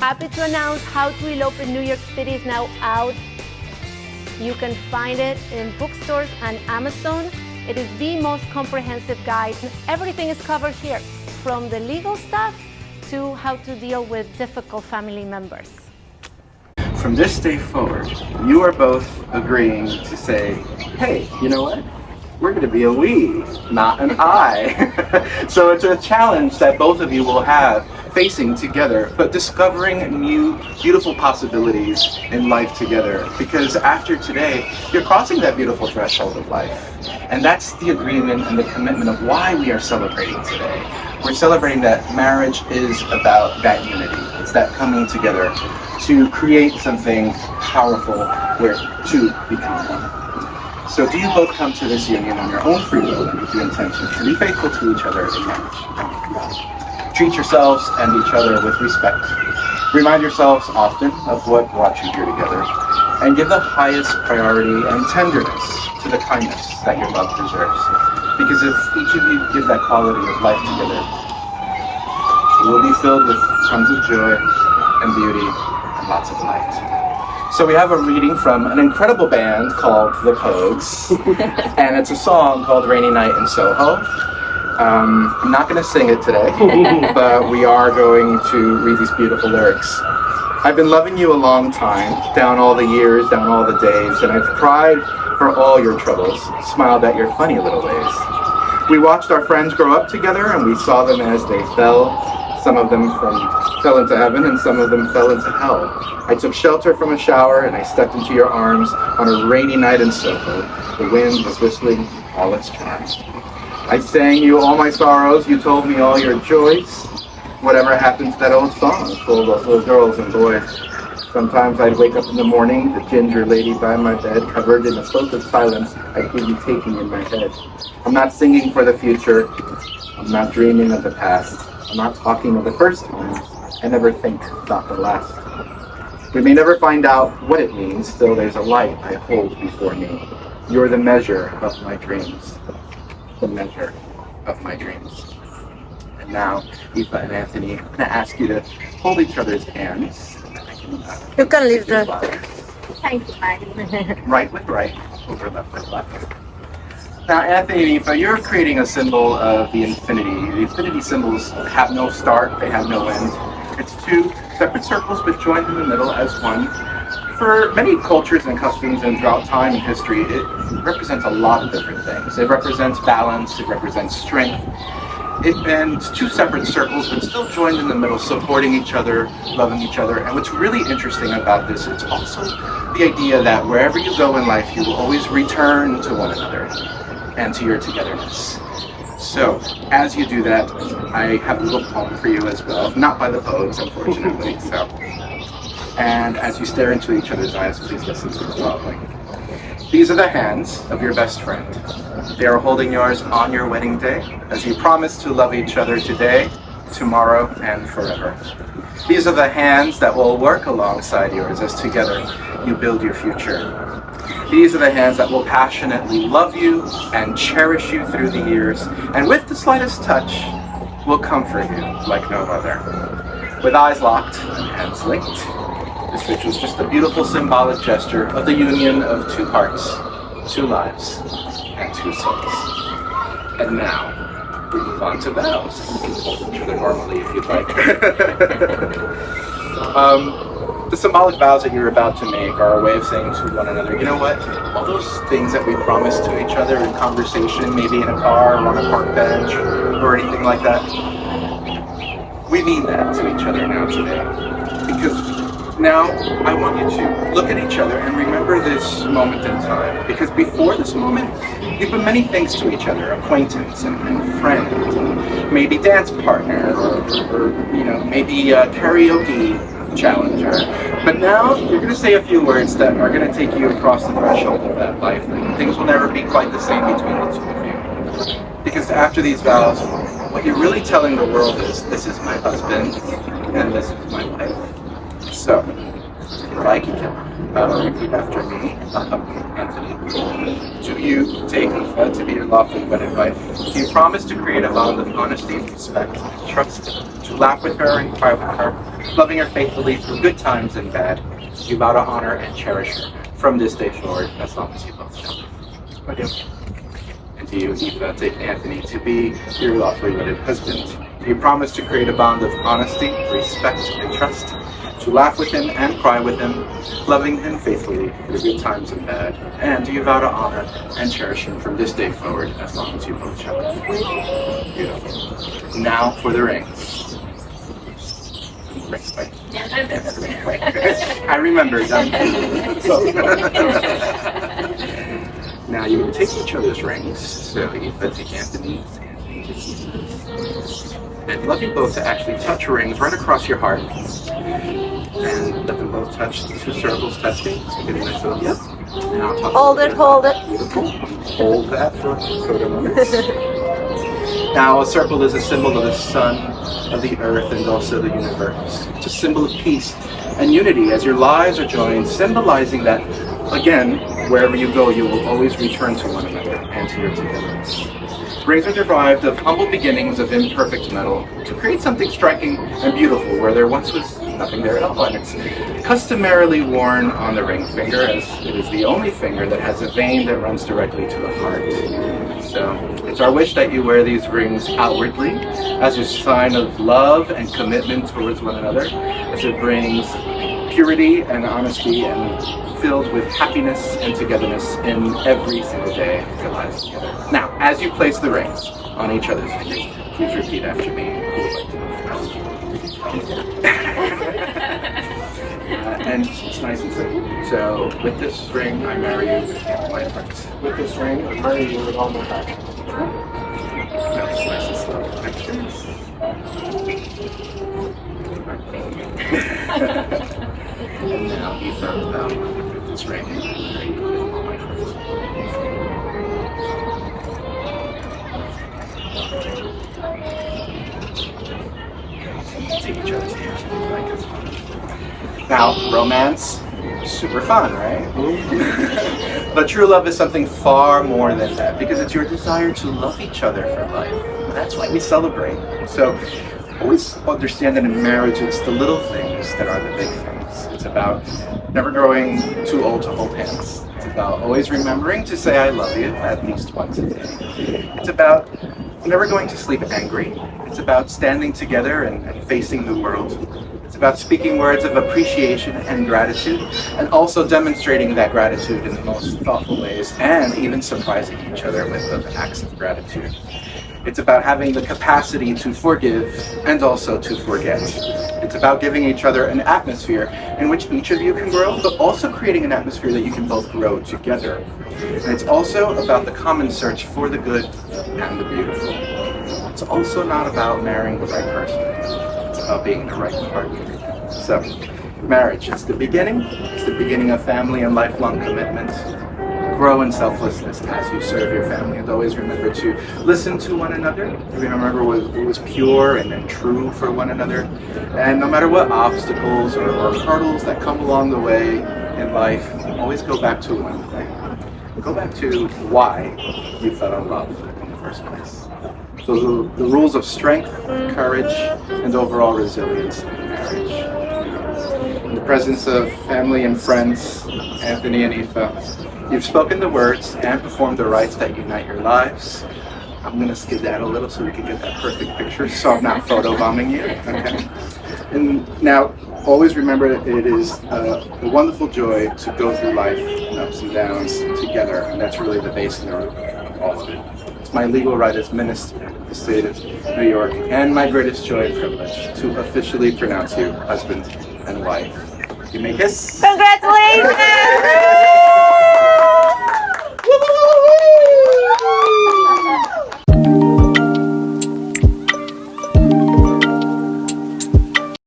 Happy to announce How to Elope in New York City is now out. You can find it in bookstores and Amazon. It is the most comprehensive guide. Everything is covered here, from the legal stuff to how to deal with difficult family members. From this day forward, you are both agreeing to say, hey, you know what? We're going to be a we, not an I. So it's a challenge that both of you will have facing together, but discovering new, beautiful possibilities in life together. Because after today, you're crossing that beautiful threshold of life. And that's the agreement and the commitment of why we are celebrating today. We're celebrating that marriage is about that unity. It's that coming together to create something powerful where two become one. So do you both come to this union on your own free will and with the intention to be faithful to each other in marriage? Treat yourselves and each other with respect. Remind yourselves often of what brought you here together, and give the highest priority and tenderness to the kindness that your love deserves. Because if each of you give that quality of life together, it will be filled with tons of joy and beauty and lots of light. So we have a reading from an incredible band called The Pogues, and it's a song called Rainy Night in Soho. I'm not going to sing it today, but we are going to read these beautiful lyrics. I've been loving you a long time, down all the years, down all the days, and I've cried for all your troubles, smiled at your funny little ways. We watched our friends grow up together, and we saw them as they fell. Some of them fell into heaven, and some of them fell into hell. I took shelter from a shower, and I stepped into your arms on a rainy night in Soho. The wind was whistling all its charms. I sang you all my sorrows, you told me all your joys. Whatever happened to that old song full of those little girls and boys? Sometimes I'd wake up in the morning, the ginger lady by my bed, covered in a cloak of silence I'd hear you taking in my head. I'm not singing for the future, I'm not dreaming of the past. I'm not talking of the first time, I never think about the last. We may never find out what it means, still there's a light I hold before me. You're the measure of my dreams. The measure of my dreams. And now, Aoife and Anthony, I'm going to ask you to hold each other's hands. You can leave the... Thank you, Maggie. Right with right, over left with left. Now, Anthony and Aoife, you're creating a symbol of the infinity. The infinity symbols have no start, they have no end. It's two separate circles but joined in the middle as one. For many cultures and customs and throughout time and history, it represents a lot of different things. It represents balance, it represents strength. And it's two separate circles but still joined in the middle, supporting each other, loving each other. And what's really interesting about this, it's also the idea that wherever you go in life, you will always return to one another and to your togetherness. So, as you do that, I have a little poem for you as well, not by the Pogues, unfortunately. So, and as you stare into each other's eyes, please listen to the following. These are the hands of your best friend. They are holding yours on your wedding day, as you promise to love each other today, tomorrow, and forever. These are the hands that will work alongside yours as together you build your future. These are the hands that will passionately love you and cherish you through the years, and with the slightest touch, will comfort you like no other. With eyes locked and hands linked, this ritual is just a beautiful symbolic gesture of the union of two hearts, two lives, and two souls. And now, we move on to vows. You can hold each other normally if you'd like. The symbolic vows that you're about to make are a way of saying to one another, you know what, all those things that we promised to each other in conversation, maybe in a car or on a park bench or anything like that, we mean that to each other now today. Because now I want you to look at each other and remember this moment in time. Because before this moment, you've been many things to each other, acquaintance and friend, and maybe dance partner, or you know, maybe a karaoke challenger. But now you're going to say a few words that are going to take you across the threshold of that life, and things will never be quite the same between the two of you. Because after these vows, what you're really telling the world is, this is my husband and this is my wife. So, like you can repeat after me, Anthony. Do you take Aoife to be your lawfully wedded wife? Do you promise to create a bond of honesty, respect, trust, to laugh with her and cry with her, Loving her faithfully through good times and bad, you vow to honor and cherish her from this day forward, as long as you both shall live. I do. And do you, Aoife, take Anthony to be your lawfully wedded husband? Do you promise to create a bond of honesty, respect, and trust? To laugh with him and cry with him, loving him faithfully through good times and bad? And do you vow to honor and cherish him from this day forward, as long as you both shall live? Beautiful. Now for the rings. Rings, right? I remember them. Now you will take each other's rings. So you take Anthony's, and love you both to actually touch rings right across your heart. And let them both touch, the two circles touching. So get a nice little, yep. And I'll touch Hold it, hold it. Beautiful. Hold that for photo moments. Now a circle is a symbol of the sun, of the earth, and also the universe. It's a symbol of peace and unity as your lives are joined, symbolizing that, again, wherever you go, you will always return to one another and to your togetherness. Rings are derived of humble beginnings of imperfect metal to create something striking and beautiful where there once was nothing there at all. And it's customarily worn on the ring finger, as it is the only finger that has a vein that runs directly to the heart. So it's our wish that you wear these rings outwardly as a sign of love and commitment towards one another, as it brings purity and honesty and filled with happiness and togetherness in every single day of your lives together. Now, as you place the rings on each other's fingers, please repeat after me. Who would like to go first? And it's nice and simple. So, with this ring, I marry you with my heart. With this ring, I marry you with all my heart. That's nice and slow. Pictures. And now you found out this ring. I marry you with all my heart. Take each other's hands like this. Now, romance, super fun, right? But true love is something far more than that, because it's your desire to love each other for life. That's why we celebrate. So, always understand that in marriage, it's the little things that are the big things. It's about never growing too old to hold hands. It's about always remembering to say I love you at least once a day. It's about never going to sleep angry. It's about standing together and facing the world. It's about speaking words of appreciation and gratitude, and also demonstrating that gratitude in the most thoughtful ways, and even surprising each other with those acts of gratitude. It's about having the capacity to forgive and also to forget. It's about giving each other an atmosphere in which each of you can grow, but also creating an atmosphere that you can both grow together. And it's also about the common search for the good and the beautiful. It's also not about marrying the right person. It's about being the right partner. So, marriage is the beginning. It's the beginning of family and lifelong commitment. Grow in selflessness as you serve your family, and always remember to listen to one another. Remember what was pure and true for one another. And no matter what obstacles or hurdles that come along the way in life, always go back to one thing. Go back to why you fell in love in the first place. So the rules of strength, courage, and overall resilience in marriage. In the presence of family and friends, Anthony and Aoife, you've spoken the words and performed the rites that unite your lives. I'm going to skip that a little so we can get that perfect picture, so I'm not photobombing you. Okay. And now, always remember that it is a wonderful joy to go through life in ups and downs together, and that's really the base and the root of all of it. It's my legal right as minister of the state of New York, and my greatest joy and privilege to officially pronounce you husband and wife. You may kiss. Congratulations!